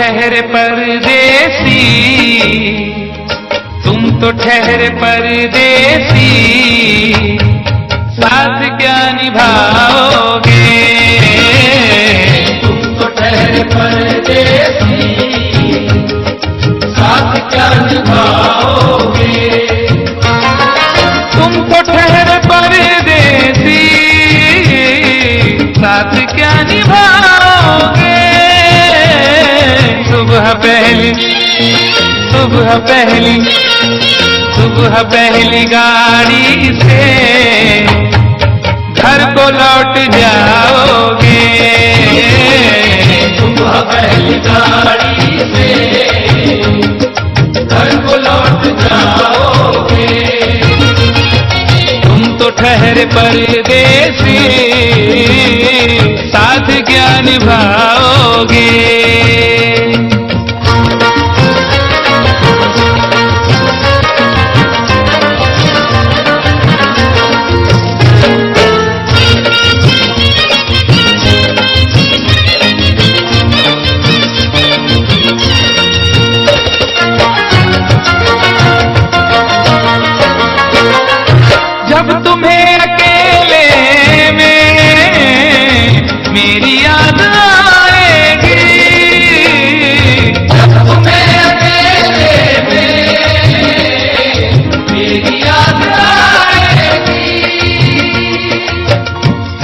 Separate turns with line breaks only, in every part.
ठहरे परदेसी, तुम तो ठहरे परदेसी, साथ क्या निभाओगे?
तुम तो ठहरे परदेसी, साथ क्या निभाओगे?
तुम तो ठहरे परदेसी, साथ क्या निभाओगे? सुबह पहली गाड़ी से घर को लौट जाओगे।
सुबह पहली गाड़ी से घर को लौट जाओगे।
तुम तो ठहरे परदेसी, साथ क्या निभाओगे? जब तुम्हें अकेले में मेरी याद आएगी,
जब तुम्हें अकेले में मेरी याद आएगी।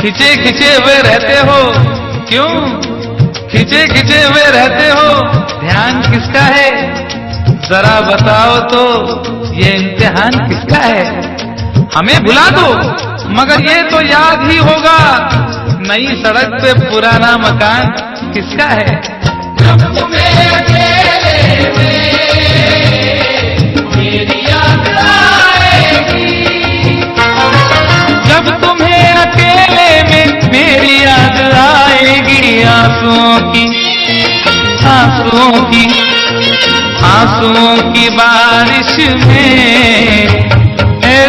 खिंचे खिंचे हुए रहते हो क्यों? खिंचे खिंचे हुए रहते हो, ध्यान किसका है? जरा बताओ तो ये इम्तिहान किसका है? हमें भुला दो मगर ये तो याद ही होगा, नई सड़क पे पुराना मकान किसका है?
जब तुम्हें अकेले में मेरी याद आएगी,
जब तुम्हें अकेले में मेरी याद आएगी। आंसुओं की बारिश में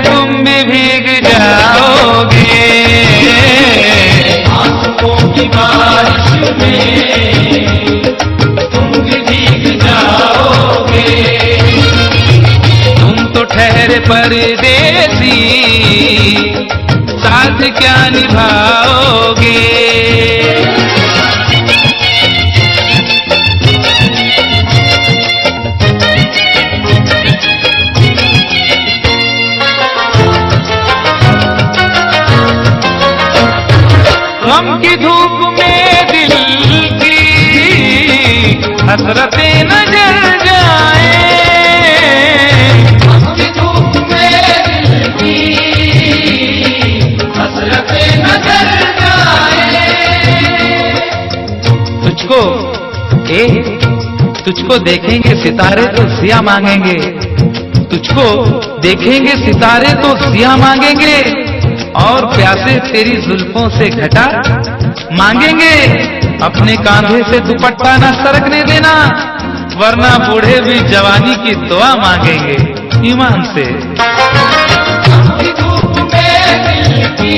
तुम भी भीग जाओगे।
आंसुओं की बारिश में तुम भी भीग जाओगे।
तुम तो ठहरे परदेसी, साथ क्या निभाओगे? गम की धूप में दिल की हसरतें न जल जाए।
गम की धूप में दिल की हसरतें न जल जाए।
तुझको देखेंगे सितारे तो सिया मांगेंगे, तुझको देखेंगे सितारे तो सिया मांगेंगे, और प्यासे तेरी जुल्फों से घटा मांगेंगे। अपने कांधे से दुपट्टा न सरकने देना, वरना बूढ़े भी जवानी की दुआ मांगेंगे ईमान से।
धूप में दिल की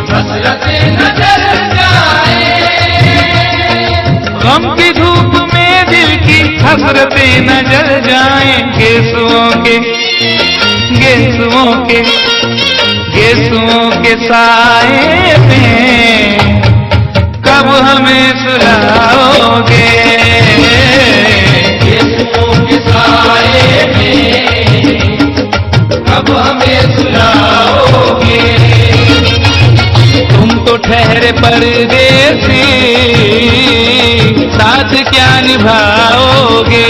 हसरतें न जल जाए।
गम की धूप में दिल की हसरतें न जल जाएं। गेसुओं के साए में कब हमें सुलाओगे?
गेसुओं के साए में कब हमें सुलाओगे?
तुम तो ठहरे परदेसी, साथ क्या निभाओगे?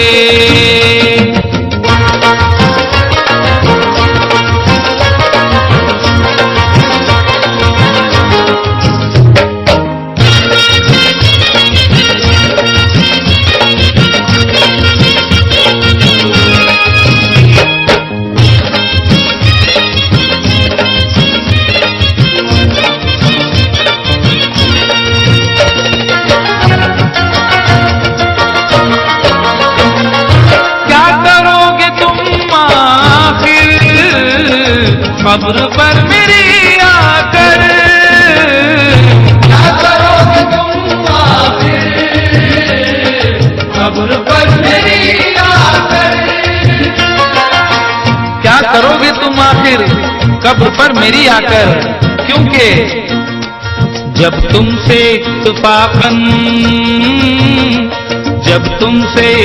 कब्र पर मेरी आकर
क्या करोगे तुम आखिर
जाओगे तुम आखिर कब्र पर मेरी आकर, क्योंकि जब तुमसे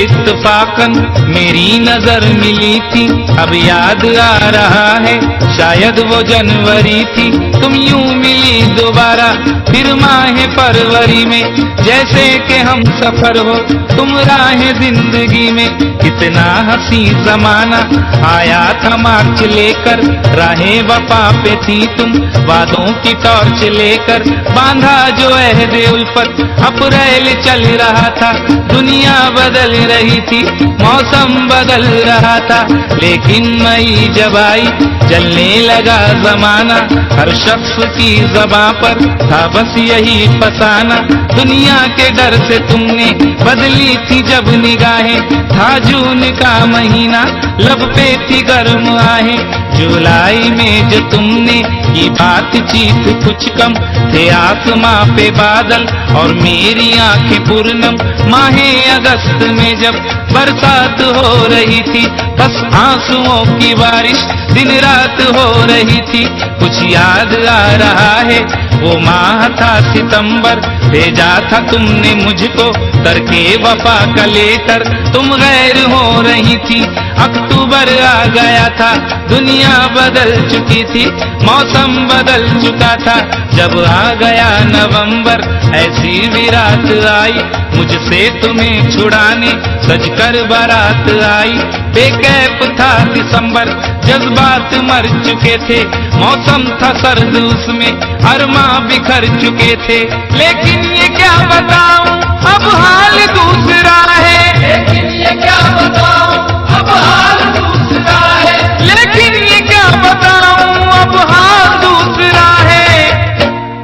इत्तफाकन मेरी नजर मिली थी, अब याद आ रहा है शायद वो जनवरी थी। तुम यूं मिली दोबारा फिर माह फरवरी में, जैसे कि हम सफर हो तुम राह जिंदगी में। कितना हंसी जमाना आया था मार्च लेकर, राहे वफा पे थी तुम वादों की टॉर्च लेकर। बांधा जो अहदे उल्फत अप्रैल चल रहा था, दुनिया बदल रही थी, मौसम बदल रहा था। लेकिन मई जब आई जलने लगा जमाना, हर शख्स की ज़बां पर था बस यही फसाना। दुनिया के डर से तुमने बदली थी जब निगाहें, था जून का महीना लब पे थी गर्म आहें। जुलाई में जो तुमने की बातचीत कुछ कम थे, आसमां पे बादल और मेरी आंखें पूर्णम। माहे अगस्त में जब बरसात हो रही थी, बस आंसुओं की बारिश दिन रात हो रही थी। कुछ याद आ रहा है वो माह था सितंबर, भेजा था तुमने मुझको करके वफा का लेटर। तुम गैर हो रही थी, अक्टूबर आ गया था, दुनिया बदल चुकी थी, मौसम बदल चुका था। जब आ गया नवंबर ऐसी भी रात आई, मुझसे तुम्हें छुड़ाने सजकर बारात आई। बेकैफ था दिसंबर, जज्बात मर चुके थे, मौसम था सर्द उसमें अरमा बिखर चुके थे। लेकिन ये क्या बताऊं अब हाल दूसरा है,
लेकिन ये क्या बताऊं अब हाल दूसरा है,
लेकिन ये क्या बताऊं अब हाल दूसरा है।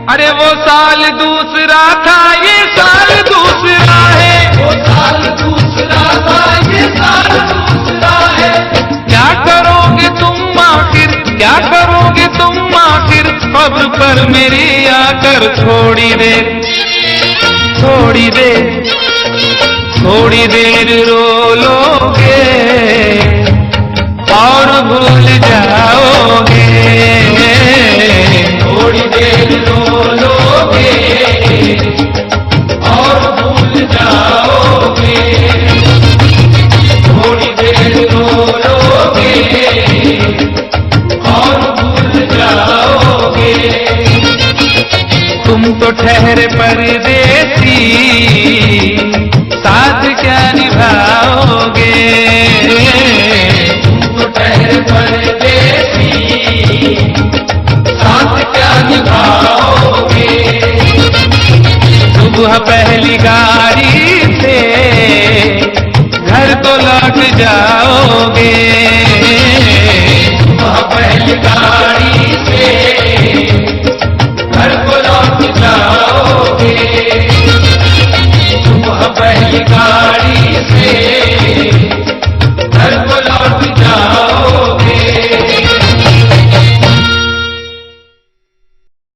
अरे वो साल दूसरा था, ये साल दूसरा है,
वो साल दूसरा था, ये साल दूसरा है।
क्या करोगे तुम आखिर, क्या करोगे तुम आखिर कब्र पर मेरी आकर। थोड़ी देर थोड़ी देर थोड़ी देर रो लोगे और भूल जाओगे,
थोड़ी देर रो लोगे और भूल जाओगे, थोड़ी देर रो लोगे और भूल जाओगे।
तुम तो ठहरे परदेसी